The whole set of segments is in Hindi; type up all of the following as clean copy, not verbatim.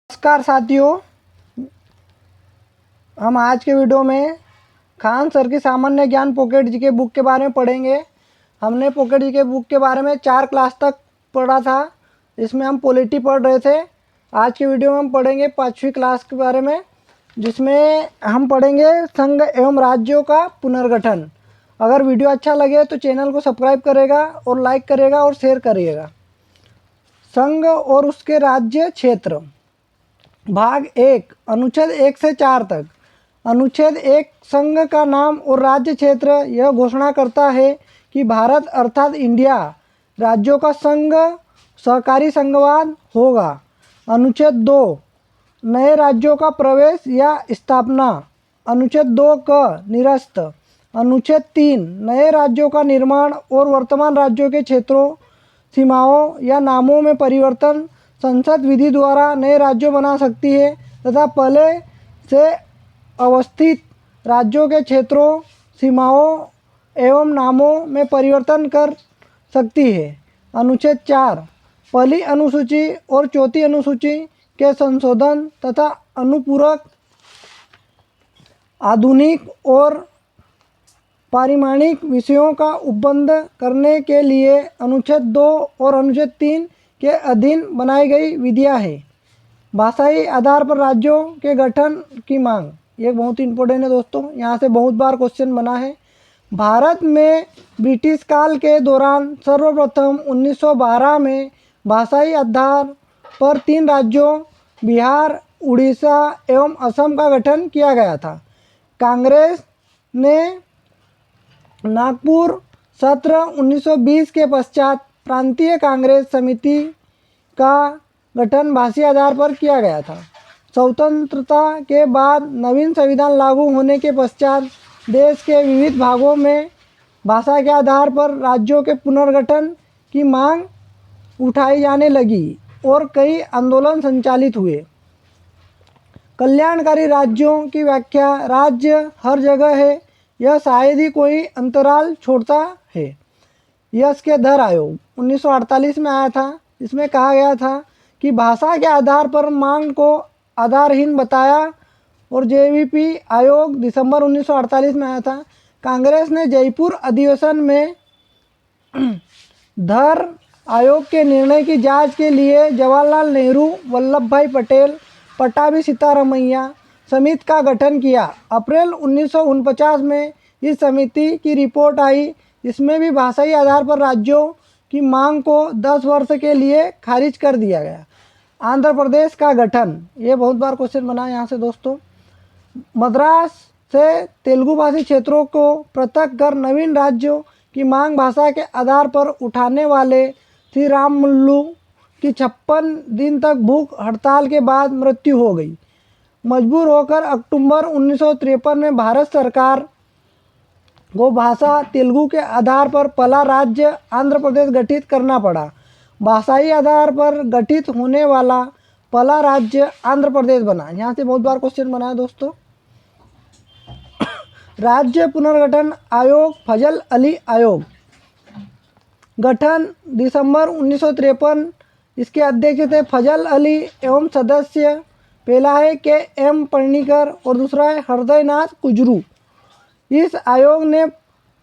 नमस्कार साथियों, हम आज के वीडियो में खान सर की सामान्य ज्ञान पॉकेट जीके बुक के बारे में पढ़ेंगे। हमने पॉकेट जीके बुक के बारे में 4 क्लास तक पढ़ा था, इसमें हम पॉलिटी पढ़ रहे थे। आज के वीडियो में हम पढ़ेंगे 5वीं क्लास के बारे में, जिसमें हम पढ़ेंगे संघ एवं राज्यों का पुनर्गठन। अगर वीडियो अच्छा लगे तो चैनल को सब्सक्राइब करेगा और लाइक करेगा और शेयर करिएगा। संघ और उसके राज्य क्षेत्र, भाग 1, अनुच्छेद 1 से 4 तक। अनुच्छेद 1 संघ का नाम और राज्य क्षेत्र यह घोषणा करता है कि भारत अर्थात इंडिया राज्यों का संघ सहकारी संघवाद होगा। अनुच्छेद 2 नए राज्यों का प्रवेश या स्थापना। अनुच्छेद 2 क निरस्त। अनुच्छेद 3 नए राज्यों का निर्माण और वर्तमान राज्यों के क्षेत्रों, सीमाओं या नामों में परिवर्तन संसद विधि द्वारा नए राज्यों बना सकती है तथा पहले से अवस्थित राज्यों के क्षेत्रों, सीमाओं एवं नामों में परिवर्तन कर सकती है। अनुच्छेद 4 पहली अनुसूची और चौथी अनुसूची के संशोधन तथा अनुपूरक आधुनिक और पारिमाणिक विषयों का उपबंध करने के लिए अनुच्छेद 2 और अनुच्छेद 3 के अधीन बनाई गई विधियाँ है। भाषाई आधार पर राज्यों के गठन की मांग, ये बहुत इंपॉर्टेंट है दोस्तों, यहाँ से बहुत बार क्वेश्चन बना है। भारत में ब्रिटिश काल के दौरान सर्वप्रथम 1912 में भाषाई आधार पर 3 राज्यों बिहार, उड़ीसा एवं असम का गठन किया गया था। कांग्रेस ने नागपुर सत्र 1920 के पश्चात प्रांतीय कांग्रेस समिति का गठन भाषाई आधार पर किया गया था। स्वतंत्रता के बाद नवीन संविधान लागू होने के पश्चात देश के विविध भागों में भाषा के आधार पर राज्यों के पुनर्गठन की मांग उठाई जाने लगी और कई आंदोलन संचालित हुए। कल्याणकारी राज्यों की व्याख्या, राज्य हर जगह है, यह शायद ही कोई अंतराल छोड़ता है। यश के धर आयोग 1948 में आया था। इसमें कहा गया था कि भाषा के आधार पर मांग को आधारहीन बताया और जेवीपी आयोग दिसंबर 1948 में आया था। कांग्रेस ने जयपुर अधिवेशन में धर आयोग के निर्णय की जांच के लिए जवाहरलाल नेहरू, वल्लभ भाई पटेल, पट्टाभी सीतारमैया समिति का गठन किया। अप्रैल 1949 में इस समिति की रिपोर्ट आई। इसमें भी भाषाई आधार पर राज्यों की मांग को 10 वर्ष के लिए खारिज कर दिया गया। आंध्र प्रदेश का गठन, ये बहुत बार क्वेश्चन बना है यहाँ से दोस्तों। मद्रास से तेलुगु भाषी क्षेत्रों को पृथक कर नवीन राज्यों की मांग भाषा के आधार पर उठाने वाले श्री राममुल्लू की 56 दिन तक भूख हड़ताल के बाद मृत्यु हो गई। मजबूर होकर अक्टूबर 1953 में भारत सरकार को भाषा तेलुगु के आधार पर पहला राज्य आंध्र प्रदेश गठित करना पड़ा। भाषाई आधार पर गठित होने वाला पहला राज्य आंध्र प्रदेश बना। यहाँ से बहुत बार क्वेश्चन बना है दोस्तों। राज्य पुनर्गठन आयोग, फजल अली आयोग, गठन दिसंबर 1953। इसके अध्यक्ष थे फजल अली एवं सदस्य पहला है के एम पर्णिकर और दूसरा है हृदयनाथ कुजरू। इस आयोग ने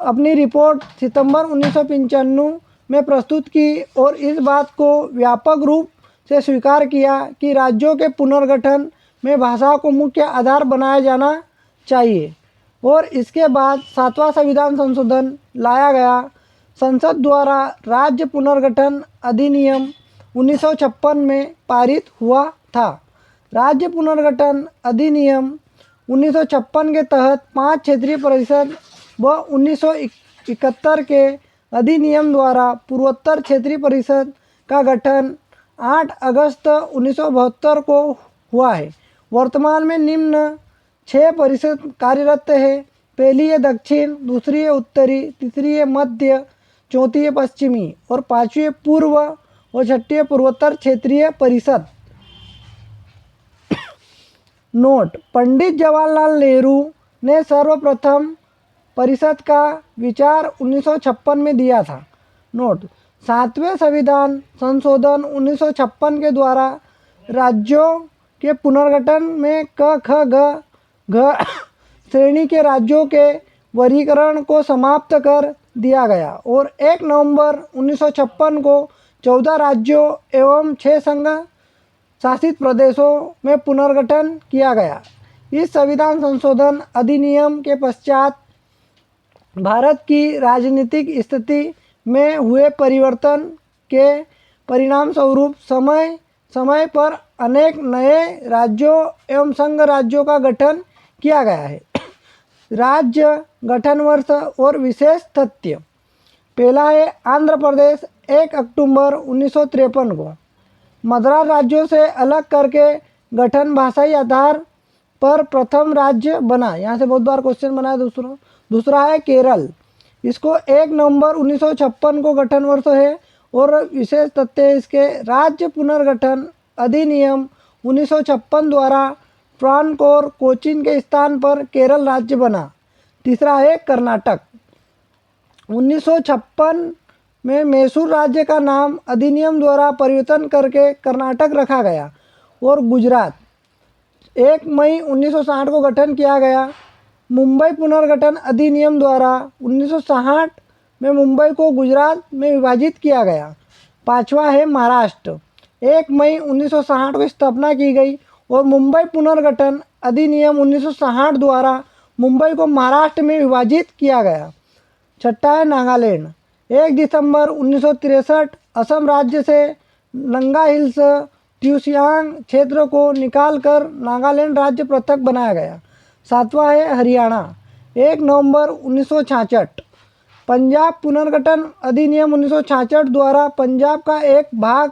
अपनी रिपोर्ट सितंबर 1995 में प्रस्तुत की और इस बात को व्यापक रूप से स्वीकार किया कि राज्यों के पुनर्गठन में भाषा को मुख्य आधार बनाया जाना चाहिए और इसके बाद 7वां संविधान संशोधन लाया गया। संसद द्वारा राज्य पुनर्गठन अधिनियम 1956 में पारित हुआ था। राज्य पुनर्गठन अधिनियम 1956 के तहत 5 क्षेत्रीय परिषद व 1971 के अधिनियम द्वारा पूर्वोत्तर क्षेत्रीय परिषद का गठन 8 अगस्त 1972 को हुआ है। वर्तमान में निम्न 6 परिषद कार्यरत है। पहली है दक्षिण, दूसरी है उत्तरी, तीसरी है मध्य, चौथी है पश्चिमी और 5वीं है पूर्व और 6ठी है पूर्वोत्तर क्षेत्रीय परिषद। नोट: पंडित जवाहरलाल नेहरू ने सर्वप्रथम परिषद का विचार 1956 में दिया था। नोट: 7वें संविधान संशोधन 1956 के द्वारा राज्यों के पुनर्गठन में क ख ग घ श्रेणी के राज्यों के वर्गीकरण को समाप्त कर दिया गया और 1 नवंबर 1956 को 14 राज्यों एवं 6 संघ शासित प्रदेशों में पुनर्गठन किया गया। इस संविधान संशोधन अधिनियम के पश्चात भारत की राजनीतिक स्थिति में हुए परिवर्तन के परिणाम स्वरूप समय समय पर अनेक नए राज्यों एवं संघ राज्यों का गठन किया गया है। राज्य गठन वर्ष और विशेष तथ्य। पहला है आंध्र प्रदेश 1 अक्टूबर 1953 को मद्रास राज्यों से अलग करके गठन भाषाई आधार पर प्रथम राज्य बना। यहाँ से बहुत बार क्वेश्चन बना है। दूसरा है केरल, इसको 1 नवंबर 1956 को गठन वर्ष है और विशेष तथ्य इसके राज्य पुनर्गठन अधिनियम 1956 द्वारा ट्रावनकोर कोचीन के स्थान पर केरल राज्य बना। तीसरा है कर्नाटक, 1956 में मैसूर राज्य का नाम अधिनियम द्वारा परिवर्तन करके कर्नाटक रखा गया और गुजरात 1 मई 1960 को गठन किया गया। मुंबई पुनर्गठन अधिनियम द्वारा 1960 में मुंबई को गुजरात में विभाजित किया गया। पांचवा है महाराष्ट्र, 1 मई 1960 को स्थापना की गई और मुंबई पुनर्गठन अधिनियम 1960 द्वारा मुंबई को महाराष्ट्र में विभाजित किया गया। छठा है नागालैंड, 1 दिसंबर 1963 असम राज्य से नंगा हिल्स त्यूसियांग क्षेत्र को निकालकर नागालैंड राज्य पृथक बनाया गया। सातवां है हरियाणा, 1 नवंबर 1966 पंजाब पुनर्गठन अधिनियम 1966 द्वारा पंजाब का एक भाग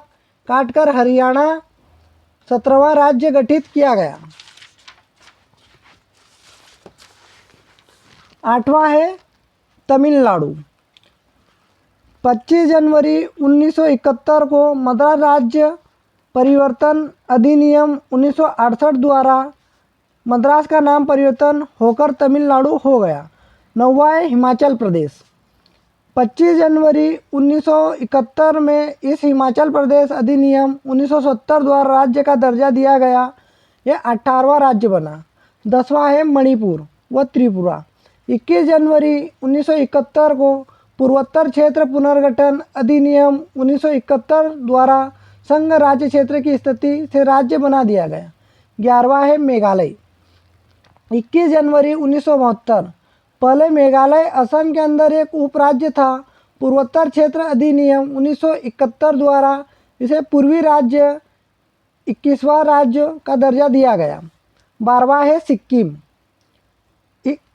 काटकर हरियाणा 17वां राज्य गठित किया गया। आठवां है तमिलनाडु, 25 जनवरी 1971 को मद्रास राज्य परिवर्तन अधिनियम 1968 द्वारा मद्रास का नाम परिवर्तन होकर तमिलनाडु हो गया। नौवां है हिमाचल प्रदेश, 25 जनवरी 1971 में इस हिमाचल प्रदेश अधिनियम 1970 द्वारा राज्य का दर्जा दिया गया। यह 18वां राज्य बना। 10वां है मणिपुर व त्रिपुरा, 21 जनवरी 1971 को पूर्वोत्तर क्षेत्र पुनर्गठन अधिनियम 1971 द्वारा संघ राज्य क्षेत्र की स्थिति से राज्य बना दिया गया। 11वां है मेघालय, 21 जनवरी 1972 पहले मेघालय असम के अंदर एक उपराज्य था। पूर्वोत्तर क्षेत्र अधिनियम 1971 द्वारा इसे पूर्वी राज्य 21वां राज्य का दर्जा दिया गया। 12वां है सिक्किम,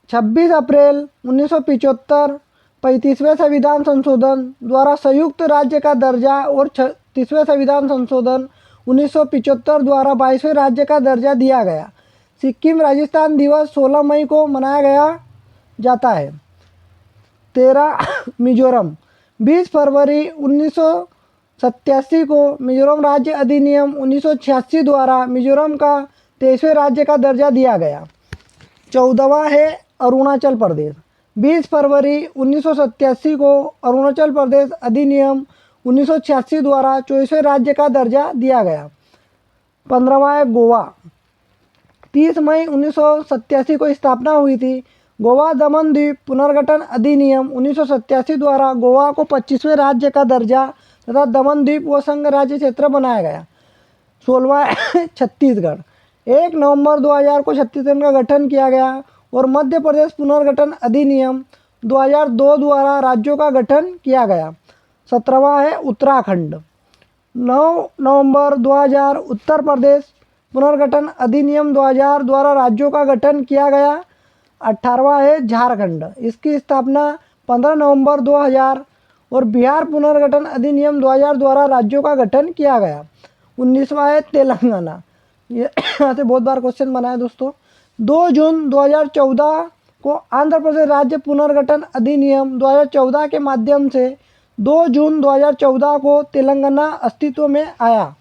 26 अप्रैल 1975 35वें संविधान संशोधन द्वारा संयुक्त राज्य का दर्जा और 36वें संविधान संशोधन 1975 द्वारा 22वें राज्य का दर्जा दिया गया। सिक्किम राजस्थान दिवस 16 मई को मनाया गया जाता है। 13 मिजोरम, 20 फरवरी 1987 को मिजोरम राज्य अधिनियम 1986 द्वारा मिजोरम का 23वें राज्य का दर्जा दिया गया। 14वां है अरुणाचल प्रदेश, 20 फरवरी 1987 को अरुणाचल प्रदेश अधिनियम 1986 द्वारा 24वें राज्य का दर्जा दिया गया। 15वां है गोवा, 30 मई 1987 को स्थापना हुई थी। गोवा दमन द्वीप पुनर्गठन अधिनियम 1987 द्वारा गोवा को 25वें राज्य का दर्जा तथा दमन द्वीप व संघ राज्य क्षेत्र बनाया गया। 16वां छत्तीसगढ़, 1 नवंबर 2000 को छत्तीसगढ़ का गठन किया गया और मध्य प्रदेश पुनर्गठन अधिनियम 2002 द्वारा राज्यों का गठन किया गया। 17वां है उत्तराखंड, 9 नवंबर 2000 उत्तर प्रदेश पुनर्गठन अधिनियम 2000 द्वारा राज्यों का गठन किया गया। 18वां है झारखंड, इसकी स्थापना 15 नवंबर 2000 और बिहार पुनर्गठन अधिनियम 2000 द्वारा राज्यों का गठन किया गया। 19वां है तेलंगाना, ये यहाँ से बहुत बार क्वेश्चन बना है दोस्तों। 2 जून 2014 को आंध्र प्रदेश राज्य पुनर्गठन अधिनियम 2014 के माध्यम से 2 जून 2014 को तेलंगाना अस्तित्व में आया।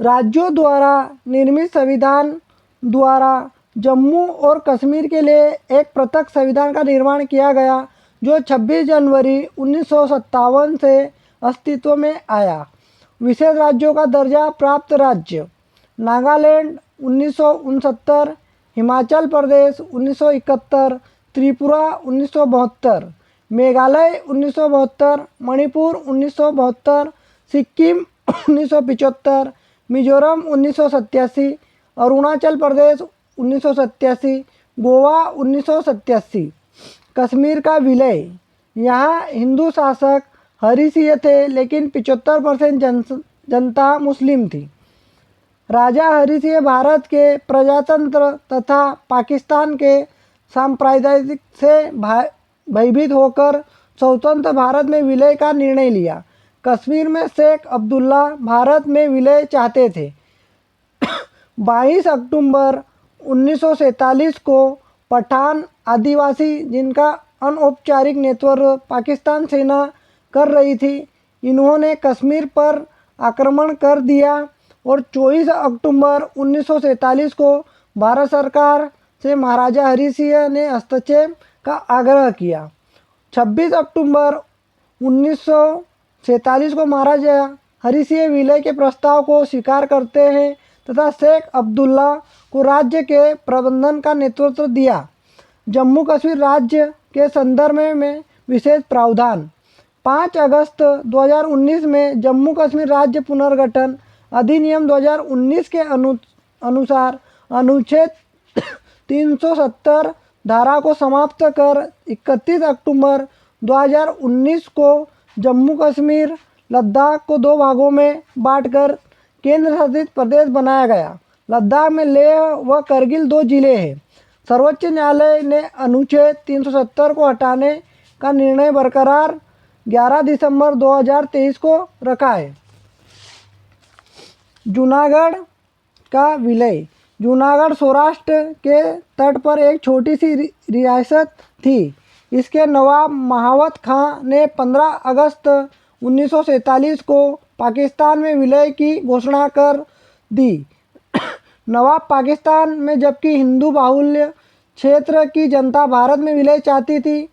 राज्यों द्वारा निर्मित संविधान द्वारा जम्मू और कश्मीर के लिए एक पृथक संविधान का निर्माण किया गया जो 26 जनवरी 1957 से अस्तित्व में आया। विशेष राज्यों का दर्जा प्राप्त राज्य नागालैंड 1969, हिमाचल प्रदेश 1971, त्रिपुरा 1972, मेघालय 1972, मणिपुर 1972, सिक्किम 1975, मिजोरम 1987, अरुणाचल प्रदेश 1987, गोवा 1987। कश्मीर का विलय। यहाँ हिंदू शासक हरि सिंह थे, लेकिन 75% जनता मुस्लिम थी। राजा हरि सिंह भारत के प्रजातंत्र तथा पाकिस्तान के सांप्रदायिक से भयभीत होकर स्वतंत्र भारत में विलय का निर्णय लिया। कश्मीर में शेख अब्दुल्ला भारत में विलय चाहते थे। 22 अक्टूबर 1947 को पठान आदिवासी, जिनका अनौपचारिक नेतृत्व पाकिस्तान सेना कर रही थी, इन्होंने कश्मीर पर आक्रमण कर दिया और 24 अक्टूबर 1947 को भारत सरकार से महाराजा हरि सिंह ने हस्तक्षेप का आग्रह किया। 26 अक्टूबर 1947 को महाराजा हरि सिंह विलय के प्रस्ताव को स्वीकार करते हैं तथा शेख अब्दुल्ला को राज्य के प्रबंधन का नेतृत्व दिया। जम्मू कश्मीर राज्य के संदर्भ में विशेष प्रावधान। 5 अगस्त 2019 में जम्मू कश्मीर राज्य पुनर्गठन अधिनियम 2019 के अनुसार अनुच्छेद 370 धारा को समाप्त कर 31 अक्टूबर 2019 को जम्मू कश्मीर लद्दाख को 2 भागों में बांटकर केंद्र शासित प्रदेश बनाया गया। लद्दाख में लेह व करगिल 2 जिले हैं। सर्वोच्च न्यायालय ने अनुच्छेद 370 को हटाने का निर्णय बरकरार 11 दिसंबर 2023 को रखा है। जूनागढ़ का विलय। जूनागढ़ सौराष्ट्र के तट पर एक छोटी सी रियासत थी। इसके नवाब महावत खां ने 15 अगस्त 1947 को पाकिस्तान में विलय की घोषणा कर दी। नवाब पाकिस्तान में, जबकि हिंदू बाहुल्य क्षेत्र की जनता भारत में विलय चाहती थी।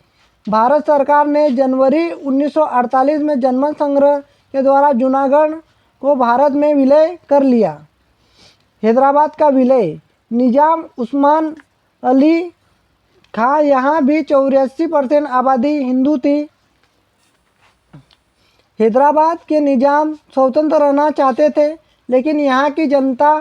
भारत सरकार ने जनवरी 1948 में जनमत संग्रह के द्वारा जूनागढ़ को भारत में विलय कर लिया। हैदराबाद का विलय। निजाम उस्मान अली खां, यहाँ भी 84% आबादी हिंदू थी। हैदराबाद के निजाम स्वतंत्र रहना चाहते थे, लेकिन यहाँ की जनता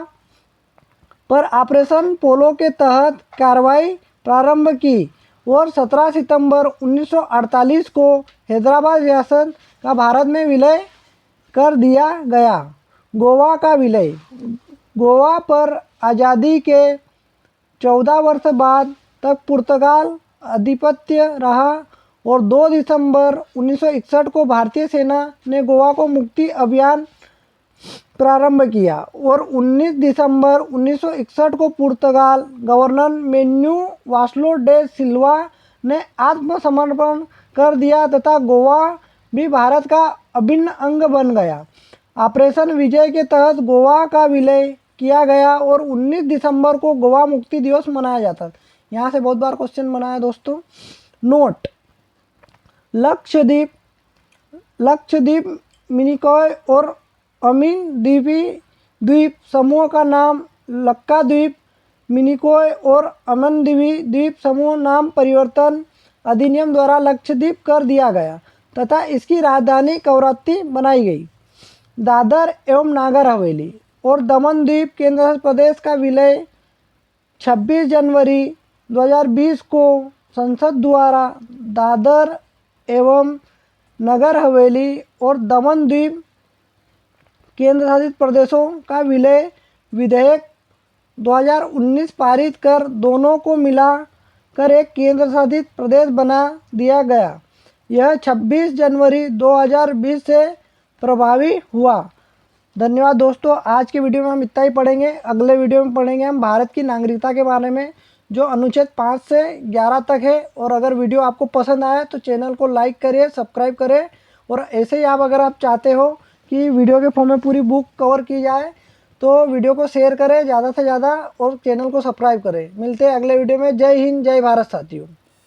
पर ऑपरेशन पोलो के तहत कार्रवाई प्रारंभ की और 17 सितंबर 1948 को हैदराबाद रियासत का भारत में विलय कर दिया गया। गोवा का विलय। गोवा पर आज़ादी के 14 वर्ष बाद तक पुर्तगाल आधिपत्य रहा और 2 दिसंबर 1961 को भारतीय सेना ने गोवा को मुक्ति अभियान प्रारंभ किया और 19 दिसंबर 1961 को पुर्तगाल गवर्नर मेन्यू वास्लो डे सिल्वा ने आत्मसमर्पण कर दिया तथा गोवा भी भारत का अभिन्न अंग बन गया। ऑपरेशन विजय के तहत गोवा का विलय किया गया और 19 दिसंबर को गोवा मुक्ति दिवस मनाया जाता है। यहाँ से बहुत बार क्वेश्चन बना है दोस्तों। नोट। लक्षद्वीप मिनिकॉय और अमीन द्वीप समूह का नाम लक्काद्वीप, मिनिकॉय और अमनदीवी द्वीप समूह नाम परिवर्तन अधिनियम द्वारा लक्षद्वीप कर दिया गया तथा इसकी राजधानी कवरत्ती बनाई गई। दादर एवं नागर हवेली और दमन द्वीप केंद्र शासित प्रदेश का विलय 26 जनवरी 2020 को संसद द्वारा दादर एवं नगर हवेली और दमन द्वीप केंद्र शासित प्रदेशों का विलय विधेयक 2019 पारित कर दोनों को मिला कर एक केंद्र शासित प्रदेश बना दिया गया। यह 26 जनवरी 2020 से प्रभावी हुआ। धन्यवाद दोस्तों। आज के वीडियो में हम इतना ही पढ़ेंगे। अगले वीडियो में पढ़ेंगे हम भारत की नागरिकता के बारे में, जो अनुच्छेद 5 से 11 तक है। और अगर वीडियो आपको पसंद आए तो चैनल को लाइक करिए, सब्सक्राइब करें। और ऐसे ही अगर आप चाहते हो कि वीडियो के फॉर्म में पूरी बुक कवर की जाए तो वीडियो को शेयर करें ज़्यादा से ज़्यादा और चैनल को सब्सक्राइब करें। मिलते हैं अगले वीडियो में। जय हिंद, जय भारत साथियों।